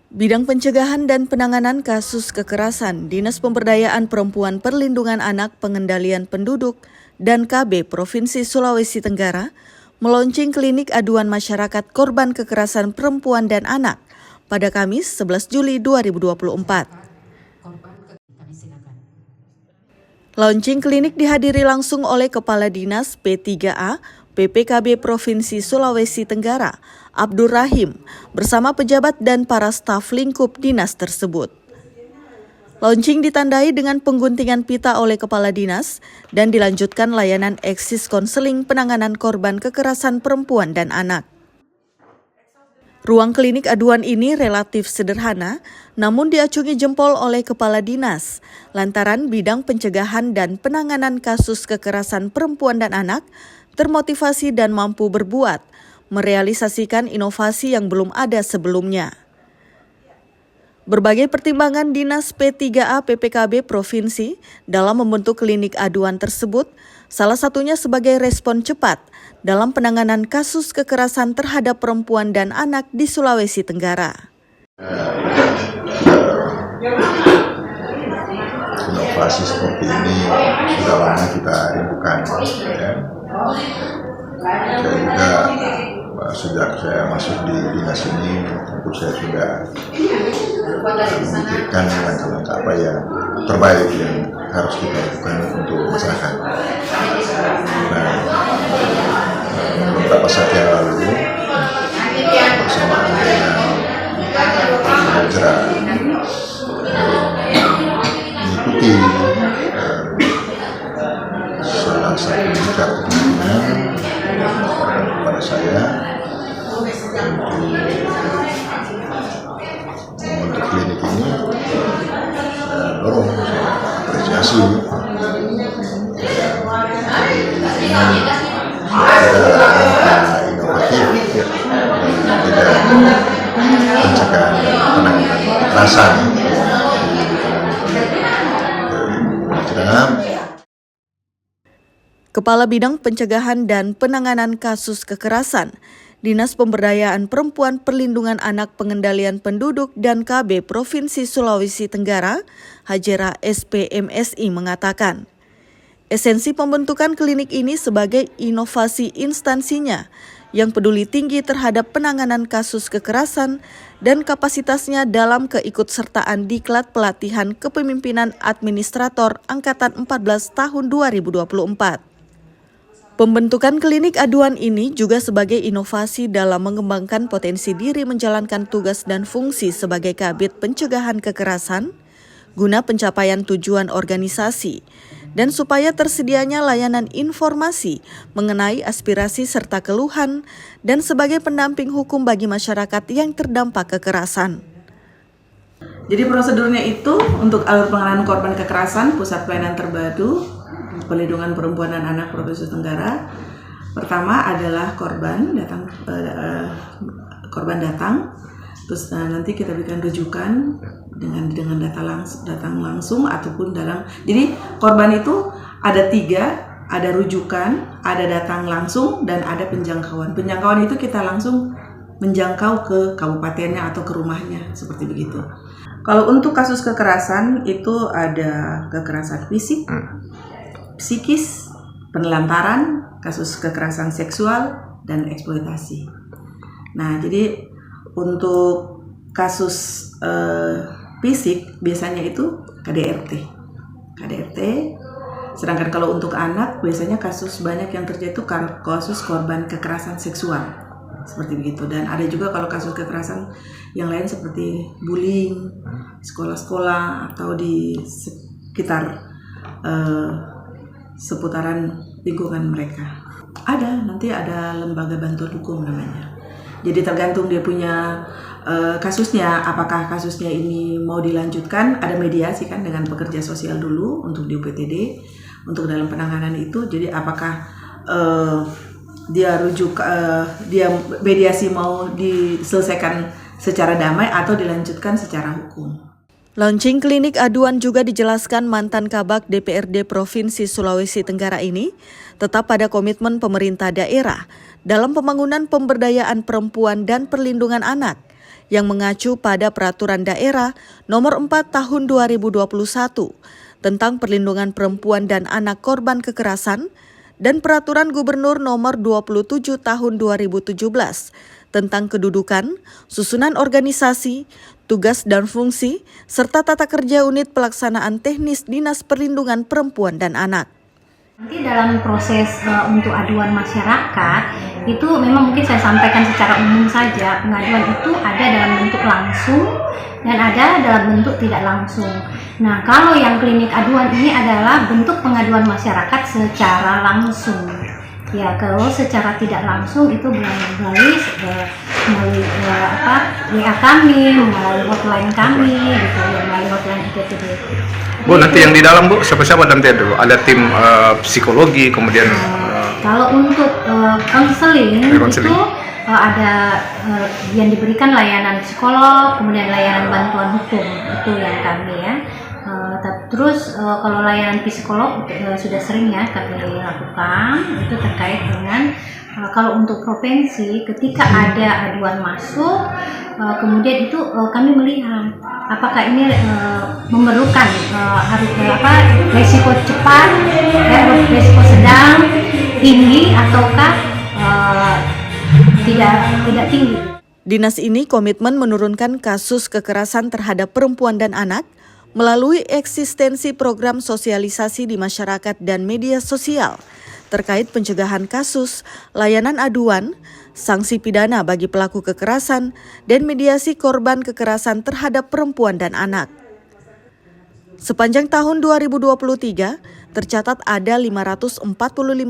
Bidang Pencegahan dan Penanganan Kasus Kekerasan, Dinas Pemberdayaan Perempuan Perlindungan Anak Pengendalian Penduduk, dan KB Provinsi Sulawesi Tenggara meluncing klinik aduan masyarakat korban kekerasan perempuan dan anak pada Kamis 11 Juli 2024. Launching klinik dihadiri langsung oleh Kepala Dinas P3A PPKB Provinsi Sulawesi Tenggara, Abdur Rahim, bersama pejabat dan para staf lingkup dinas tersebut. Launching ditandai dengan pengguntingan pita oleh Kepala Dinas dan dilanjutkan layanan eksis konseling penanganan korban kekerasan perempuan dan anak. Ruang klinik aduan ini relatif sederhana, namun diacungi jempol oleh Kepala Dinas, lantaran bidang pencegahan dan penanganan kasus kekerasan perempuan dan anak termotivasi dan mampu berbuat, merealisasikan inovasi yang belum ada sebelumnya. Berbagai pertimbangan Dinas P3A PPKB Provinsi dalam membentuk klinik aduan tersebut, salah satunya sebagai respon cepat dalam penanganan kasus kekerasan terhadap perempuan dan anak di Sulawesi Tenggara. Inovasi seperti ini sudah lama kita rindukan, ya. Saya juga sejak saya masuk di dinas ini, tentu saya sudah memikirkan langkah-langkah apa yang terbaik yang harus kita lakukan untuk masyarakat. Nah, beberapa saat yang lalu bersamaan dengan Hajra mengikuti salah satu tingkat kepemimpinan kepada saya untuk klinik ini, saya dorong, saya apresiasi. Ini ada langkah inovatif tidak pencegahan dan penanganan kekerasan Kepala Bidang Pencegahan dan Penanganan Kasus Kekerasan, Dinas Pemberdayaan Perempuan Perlindungan Anak Pengendalian Penduduk dan KB Provinsi Sulawesi Tenggara, Hajera SPMSI mengatakan, esensi pembentukan klinik ini sebagai inovasi instansinya yang peduli tinggi terhadap penanganan kasus kekerasan dan kapasitasnya dalam keikutsertaan diklat pelatihan kepemimpinan administrator Angkatan 14 tahun 2024. Pembentukan klinik aduan ini juga sebagai inovasi dalam mengembangkan potensi diri menjalankan tugas dan fungsi sebagai Kabid Pencegahan Kekerasan, guna pencapaian tujuan organisasi, dan supaya tersedianya layanan informasi mengenai aspirasi serta keluhan, dan sebagai pendamping hukum bagi masyarakat yang terdampak kekerasan. Jadi prosedurnya itu untuk alur penanganan korban kekerasan, Pusat Pelayanan Terpadu Perlindungan Perempuan dan Anak Provinsi Tenggara. Pertama adalah korban datang, terus nanti kita berikan rujukan dengan datang langsung ataupun dalam. Jadi korban itu ada 3, ada rujukan, ada datang langsung, dan ada penjangkauan. Penjangkauan itu kita langsung menjangkau ke kabupatennya atau ke rumahnya, seperti begitu. Kalau untuk kasus kekerasan itu ada kekerasan fisik, psikis, penelantaran, kasus kekerasan seksual, dan eksploitasi. Nah, jadi untuk kasus fisik biasanya itu KDRT. Sedangkan kalau untuk anak biasanya kasus banyak yang terjadi itu kasus korban kekerasan seksual, seperti begitu. Dan ada juga kalau kasus kekerasan yang lain seperti bullying, sekolah-sekolah atau di sekitar seputaran lingkungan mereka. Nanti ada lembaga bantuan hukum namanya. Jadi tergantung dia punya kasusnya, apakah kasusnya ini mau dilanjutkan, ada mediasi kan dengan pekerja sosial dulu untuk di UPTD, untuk dalam penanganan itu. Jadi apakah dia mediasi mau diselesaikan secara damai atau dilanjutkan secara hukum. Launching klinik aduan juga dijelaskan mantan Kabag DPRD Provinsi Sulawesi Tenggara ini tetap pada komitmen pemerintah daerah dalam pembangunan pemberdayaan perempuan dan perlindungan anak yang mengacu pada Peraturan Daerah Nomor 4 Tahun 2021 tentang perlindungan perempuan dan anak korban kekerasan dan Peraturan Gubernur Nomor 27 Tahun 2017 tentang kedudukan, susunan organisasi, tugas dan fungsi, serta tata kerja unit pelaksanaan teknis Dinas Perlindungan Perempuan dan Anak. Nanti dalam proses untuk aduan masyarakat itu memang mungkin saya sampaikan secara umum saja, pengaduan itu ada dalam bentuk langsung dan ada dalam bentuk tidak langsung. Nah, kalau yang klinik aduan ini adalah bentuk pengaduan masyarakat secara langsung. Ya, kalau secara tidak langsung itu melalui WA kami, melalui hotline kami, gitu, melalui hotline IPTD. Bu, nanti yang di dalam Bu, siapa-siapa nanti ada tim psikologi, kemudian kalau untuk konseling itu ada yang diberikan layanan psikolog, kemudian layanan bantuan hukum, itu yang kami ya. Terus kalau layanan psikolog sudah sering ya kami lakukan, itu terkait dengan kalau untuk provinsi ketika ada aduan masuk, kemudian itu kami melihat apakah ini memerlukan resiko cepat, resiko sedang, tinggi ataukah tidak tinggi. Dinas ini komitmen menurunkan kasus kekerasan terhadap perempuan dan anak melalui eksistensi program sosialisasi di masyarakat dan media sosial terkait pencegahan kasus, layanan aduan, sanksi pidana bagi pelaku kekerasan, dan mediasi korban kekerasan terhadap perempuan dan anak. Sepanjang tahun 2023, tercatat ada 545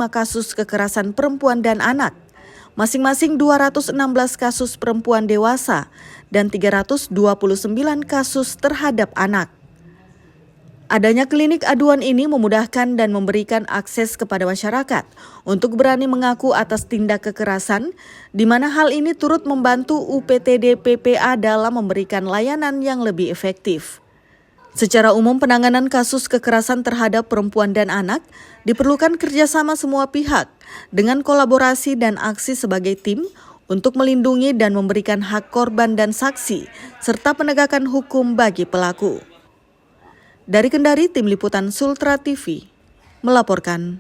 kasus kekerasan perempuan dan anak, masing-masing 216 kasus perempuan dewasa dan 329 kasus terhadap anak. Adanya klinik aduan ini memudahkan dan memberikan akses kepada masyarakat untuk berani mengaku atas tindak kekerasan, di mana hal ini turut membantu UPTD PPA dalam memberikan layanan yang lebih efektif. Secara umum, penanganan kasus kekerasan terhadap perempuan dan anak diperlukan kerjasama semua pihak dengan kolaborasi dan aksi sebagai tim untuk melindungi dan memberikan hak korban dan saksi, serta penegakan hukum bagi pelaku. Dari Kendari, Tim Liputan Sultra TV melaporkan.